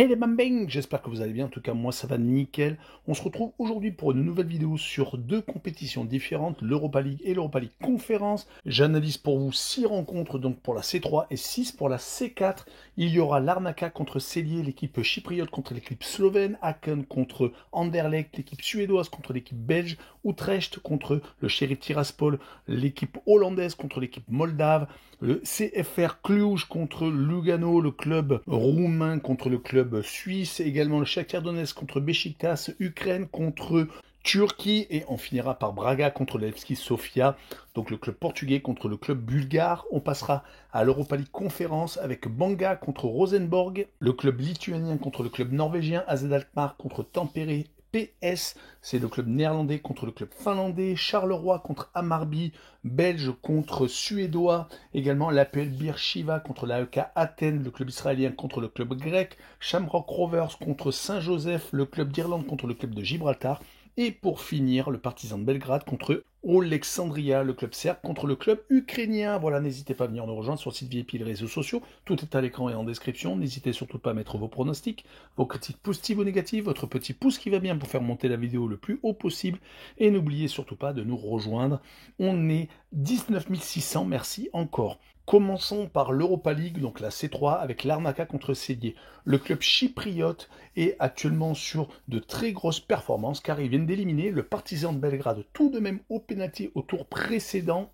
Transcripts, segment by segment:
Hey les bambins, j'espère que vous allez bien, en tout cas moi ça va nickel. On se retrouve aujourd'hui pour une nouvelle vidéo sur deux compétitions différentes, l'Europa League et l'Europa League Conférence. J'analyse pour vous 6 rencontres, donc pour la C3 et 6 pour la C4. Il y aura Larnaca contre Celje, l'équipe chypriote contre l'équipe slovène, Aken contre Anderlecht, l'équipe suédoise contre l'équipe belge, Utrecht contre le Sheriff Tiraspol, l'équipe hollandaise contre l'équipe moldave, le CFR Cluj contre Lugano, le club roumain contre le club suisse, également le Shakhtar Donetsk contre Beşiktaş, Ukraine contre Turquie, et on finira par Braga contre le Levski Sofia, donc le club portugais contre le club bulgare. On passera à l'Europa League Conférence avec Banga contre Rosenborg, le club lituanien contre le club norvégien, AZ Alkmaar contre Tampere PS, c'est le club néerlandais contre le club finlandais, Charleroi contre Hammarby, belge contre suédois, également l'APL Beersheva contre l'AEK Athènes, le club israélien contre le club grec, Shamrock Rovers contre Saint-Joseph, le club d'Irlande contre le club de Gibraltar, et pour finir, le Partizan de Belgrade contre Alexandria, le club serbe contre le club ukrainien. Voilà, n'hésitez pas à venir nous rejoindre sur le site VIP et les réseaux sociaux. Tout est à l'écran et en description. N'hésitez surtout pas à mettre vos pronostics, vos critiques positives ou négatives, votre petit pouce qui va bien pour faire monter la vidéo le plus haut possible. Et n'oubliez surtout pas de nous rejoindre. On est 19 600, merci encore. Commençons par l'Europa League, donc la C3, avec Larnaca contre Celje. Le club chypriote est actuellement sur de très grosses performances car ils viennent d'éliminer le Partizan de Belgrade tout de même au pénalty au tour précédent,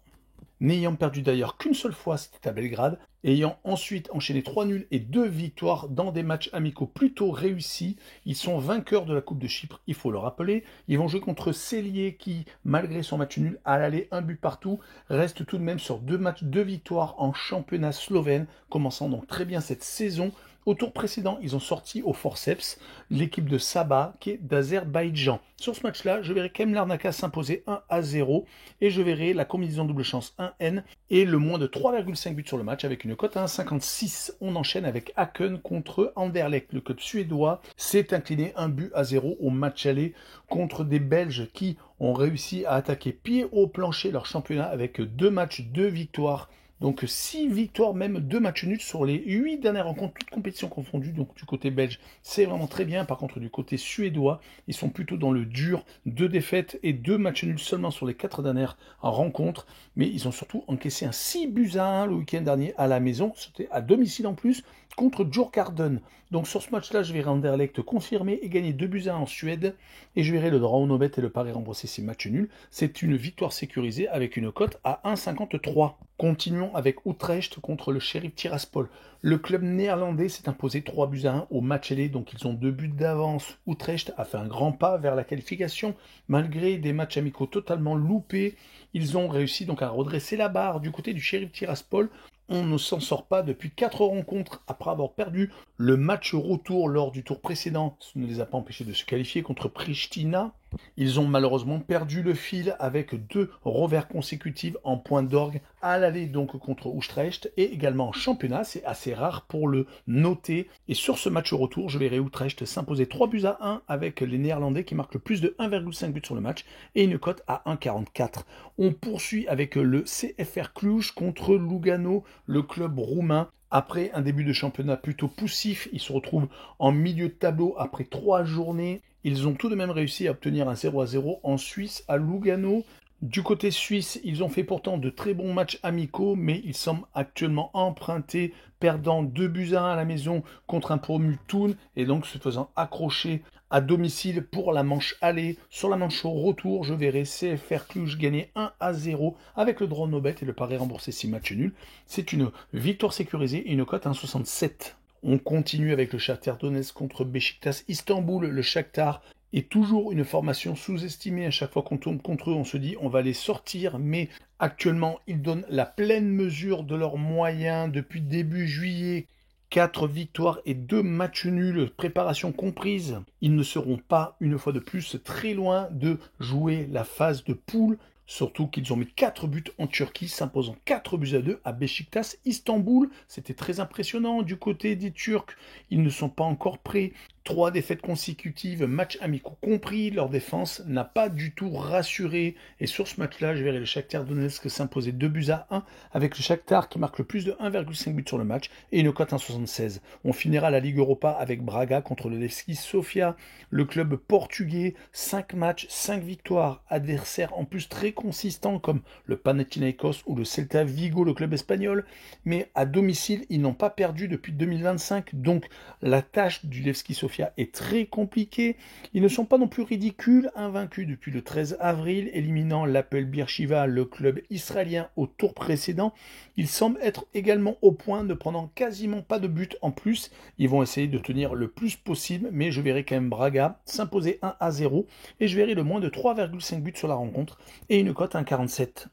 n'ayant perdu d'ailleurs qu'une seule fois, c'était à Belgrade, ayant ensuite enchaîné 3 nuls et 2 victoires dans des matchs amicaux plutôt réussis. Ils sont vainqueurs de la Coupe de Chypre, il faut le rappeler. Ils vont jouer contre Celje qui, malgré son match nul à l'aller, un but partout, reste tout de même sur 2 matchs, 2 victoires en championnat slovène, commençant donc très bien cette saison. Au tour précédent, ils ont sorti au forceps l'équipe de Sabah, qui est d'Azerbaïdjan. Sur ce match-là, je verrai Kem Larnaca s'imposer 1-0 et je verrai la combinaison double chance 1N et le moins de 3,5 buts sur le match avec une cote à 1,56. On enchaîne avec Aken contre Anderlecht. Le club suédois s'est incliné 1-0 au match aller contre des Belges qui ont réussi à attaquer pied au plancher leur championnat avec 2 matchs, 2 victoires. Donc 6 victoires, même 2 matchs nuls sur les 8 dernières rencontres, toutes compétitions confondues. Donc du côté belge, c'est vraiment très bien. Par contre, du côté suédois, ils sont plutôt dans le dur. 2 défaites et 2 matchs nuls seulement sur les 4 dernières rencontres. Mais ils ont surtout encaissé un 6-1 le week-end dernier à la maison. C'était à domicile en plus contre Djurgården. Donc sur ce match-là, je verrai Anderlecht confirmer et gagner 2-1 en Suède. Et je verrai le draw no bet et le pari rembourser ces matchs nuls. C'est une victoire sécurisée avec une cote à 1,53. Continuons avec Utrecht contre le Sheriff Tiraspol. Le club néerlandais s'est imposé 3-1 au match aller, donc ils ont 2 buts d'avance. Utrecht a fait un grand pas vers la qualification. Malgré des matchs amicaux totalement loupés, ils ont réussi donc à redresser la barre du côté du Sheriff Tiraspol. On ne s'en sort pas depuis 4 rencontres après avoir perdu le match retour lors du tour précédent. Ce ne les a pas empêchés de se qualifier contre Pristina. Ils ont malheureusement perdu le fil avec 2 revers consécutifs en point d'orgue à l'aller donc contre Utrecht et également en championnat. C'est assez rare pour le noter. Et sur ce match retour, je verrai Utrecht s'imposer 3-1 avec les Néerlandais qui marquent le plus de 1,5 buts sur le match et une cote à 1,44. On poursuit avec le CFR Cluj contre Lugano, le club roumain. Après un début de championnat plutôt poussif, ils se retrouvent en milieu de tableau après 3 journées. Ils ont tout de même réussi à obtenir un 0-0 en Suisse à Lugano. Du côté suisse, ils ont fait pourtant de très bons matchs amicaux, mais ils semblent actuellement empruntés, perdant 2-1 à la maison contre un promu Thun, et donc se faisant accrocher à domicile pour la manche aller. Sur la manche au retour, je verrai CFR Cluj gagner 1-0 avec le draw no bet et le pari remboursé 6 matchs nuls. C'est une victoire sécurisée et une cote à 1,67. On continue avec le Shakhtar Donetsk contre Beşiktaş Istanbul. Le Shakhtar est toujours une formation sous-estimée. À chaque fois qu'on tourne contre eux, on se dit on va les sortir, mais actuellement, ils donnent la pleine mesure de leurs moyens depuis début juillet. 4 victoires et 2 matchs nuls, préparation comprise. Ils ne seront pas, une fois de plus, très loin de jouer la phase de poule. Surtout qu'ils ont mis 4 buts en Turquie, s'imposant 4-2 à Beşiktaş Istanbul. C'était très impressionnant du côté des Turcs. Ils ne sont pas encore prêts. 3 défaites consécutives, matchs amicaux compris. Leur défense n'a pas du tout rassuré. Et sur ce match-là, je verrai le Shakhtar Donetsk s'imposer 2-1 avec le Shakhtar qui marque le plus de 1,5 buts sur le match et une cote 1,76. On finira la Ligue Europa avec Braga contre le Levski Sofia. Le club portugais, 5 matchs, 5 victoires. Adversaires en plus très consistants comme le Panathinaikos ou le Celta Vigo, le club espagnol. Mais à domicile, ils n'ont pas perdu depuis 2025. Donc la tâche du Levski Sofia est très compliquée. Ils ne sont pas non plus ridicules, invaincus depuis le 13 avril, éliminant l'Apel Beersheva, le club israélien, au tour précédent. Ils semblent être également au point de prendre quasiment pas de but en plus. Ils vont essayer de tenir le plus possible, mais je verrai quand même Braga s'imposer 1-0 et je verrai le moins de 3,5 buts sur la rencontre et une cote 1,47.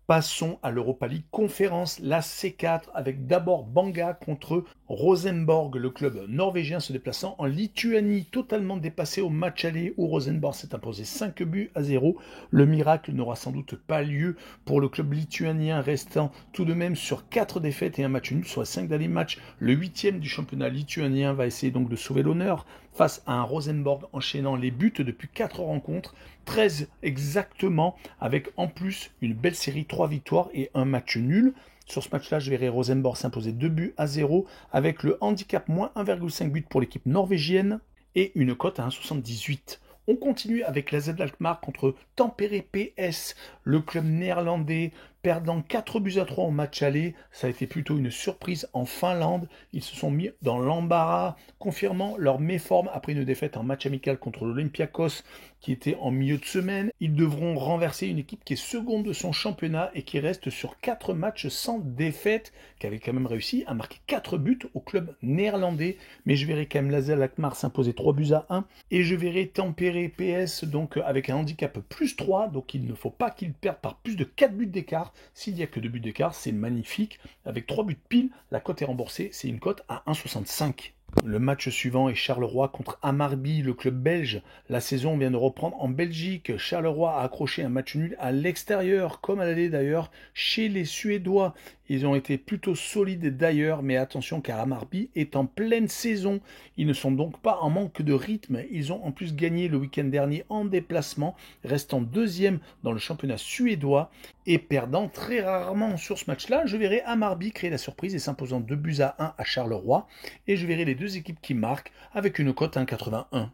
Passons à l'Europa League Conférence, la C4, avec d'abord Banga contre Rosenborg, le club norvégien se déplaçant en Lituanie, totalement dépassé au match aller où Rosenborg s'est imposé 5-0. Le miracle n'aura sans doute pas lieu pour le club lituanien, restant tout de même sur 4 défaites et un match nul, soit 5 derniers matchs. Le 8e du championnat lituanien va essayer donc de sauver l'honneur face à un Rosenborg enchaînant les buts depuis 4 rencontres, 13 exactement, avec en plus une belle série, 3 victoires et un match nul. Sur ce match-là, je verrai Rosenborg s'imposer 2-0 avec le handicap moins 1,5 but pour l'équipe norvégienne et une cote à 1,78. On continue avec la Z Alkmaar contre Tampere PS, le club néerlandais, perdant 4-3 au match aller. Ça a été plutôt une surprise en Finlande. Ils se sont mis dans l'embarras, confirmant leur méforme après une défaite en match amical contre l'Olympiakos, qui était en milieu de semaine. Ils devront renverser une équipe qui est seconde de son championnat et qui reste sur 4 matchs sans défaite, qui avait quand même réussi à marquer 4 buts au club néerlandais. Mais je verrai quand même l'AZ Alkmaar s'imposer 3-1 et je verrai Tampere PS donc avec un handicap plus 3, donc il ne faut pas qu'ils perdent par plus de 4 buts d'écart. S'il n'y a que 2 buts d'écart, c'est magnifique. Avec 3 buts pile, la cote est remboursée, c'est une cote à 1,65. Le match suivant est Charleroi contre Hammarby, le club belge. La saison vient de reprendre en Belgique. Charleroi a accroché un match nul à l'extérieur, comme à l'aller d'ailleurs, chez les Suédois. Ils ont été plutôt solides d'ailleurs, mais attention car Hammarby est en pleine saison. Ils ne sont donc pas en manque de rythme. Ils ont en plus gagné le week-end dernier en déplacement, restant 2e dans le championnat suédois et perdant très rarement sur ce match-là. Je verrai Hammarby créer la surprise et s'imposant 2-1 à Charleroi. Et je verrai les deux équipes qui marquent avec une cote à 1,81.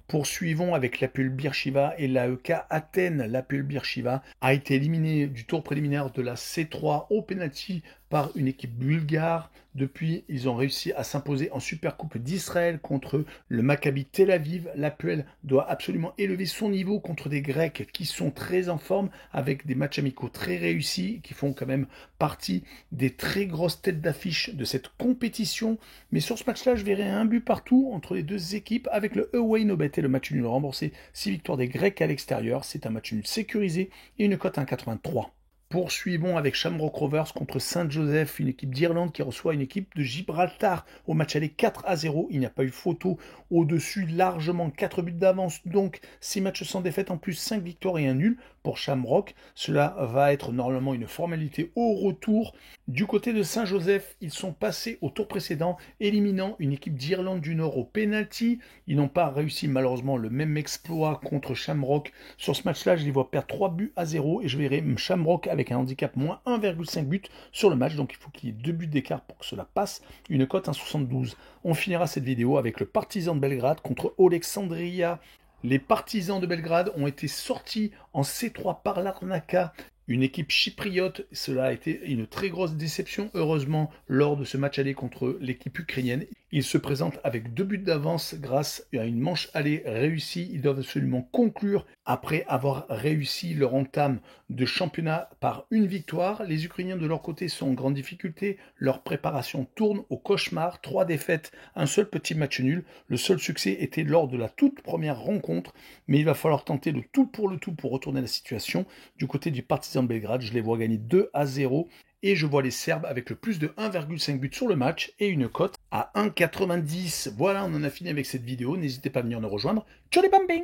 Poursuivons avec l'Apel Beersheva et l'AEK Athènes. L'Apel Beersheva a été éliminé du tour préliminaire de la C3 au penalty par une équipe bulgare. Depuis, ils ont réussi à s'imposer en Supercoupe d'Israël contre le Maccabi Tel Aviv. L'Apel doit absolument élever son niveau contre des Grecs qui sont très en forme, avec des matchs amicaux très réussis, qui font quand même partie des très grosses têtes d'affiche de cette compétition. Mais sur ce match-là, je verrai un but partout entre les deux équipes, avec le away no bet et le match nul remboursé. 6 victoires des Grecs à l'extérieur, c'est un match nul sécurisé et une cote à 1,83. Poursuivons avec Shamrock Rovers contre Saint-Joseph, une équipe d'Irlande qui reçoit une équipe de Gibraltar au match aller 4-0. Il n'y a pas eu photo au-dessus, largement 4 buts d'avance, donc 6 matchs sans défaite, en plus 5 victoires et un nul pour Shamrock. Cela va être normalement une formalité au retour. Du côté de Saint-Joseph, ils sont passés au tour précédent, éliminant une équipe d'Irlande du Nord au penalty. Ils n'ont pas réussi malheureusement le même exploit contre Shamrock. Sur ce match-là, je les vois perdre 3-0 et je verrai Shamrock avec un handicap moins 1,5 but sur le match, donc il faut qu'il y ait 2 buts d'écart pour que cela passe, une cote 1,72. On finira cette vidéo avec le Partizan de Belgrade contre Oleksandria. Les Partisans de Belgrade ont été sortis en C3 par l'Arnaka, une équipe chypriote. Cela a été une très grosse déception, heureusement, lors de ce match aller contre l'équipe ukrainienne. Ils se présentent avec 2 buts d'avance grâce à une manche aller réussie. Ils doivent absolument conclure après avoir réussi leur entame de championnat par une victoire. Les Ukrainiens de leur côté sont en grande difficulté. Leur préparation tourne au cauchemar. 3 défaites, un seul petit match nul. Le seul succès était lors de la toute première rencontre. Mais il va falloir tenter le tout pour retourner la situation. Du côté du Partizan de Belgrade, je les vois gagner 2-0. Et je vois les Serbes avec le plus de 1,5 but sur le match et une cote à 1,90. Voilà, on en a fini avec cette vidéo. N'hésitez pas à venir nous rejoindre. Ciao les bambins!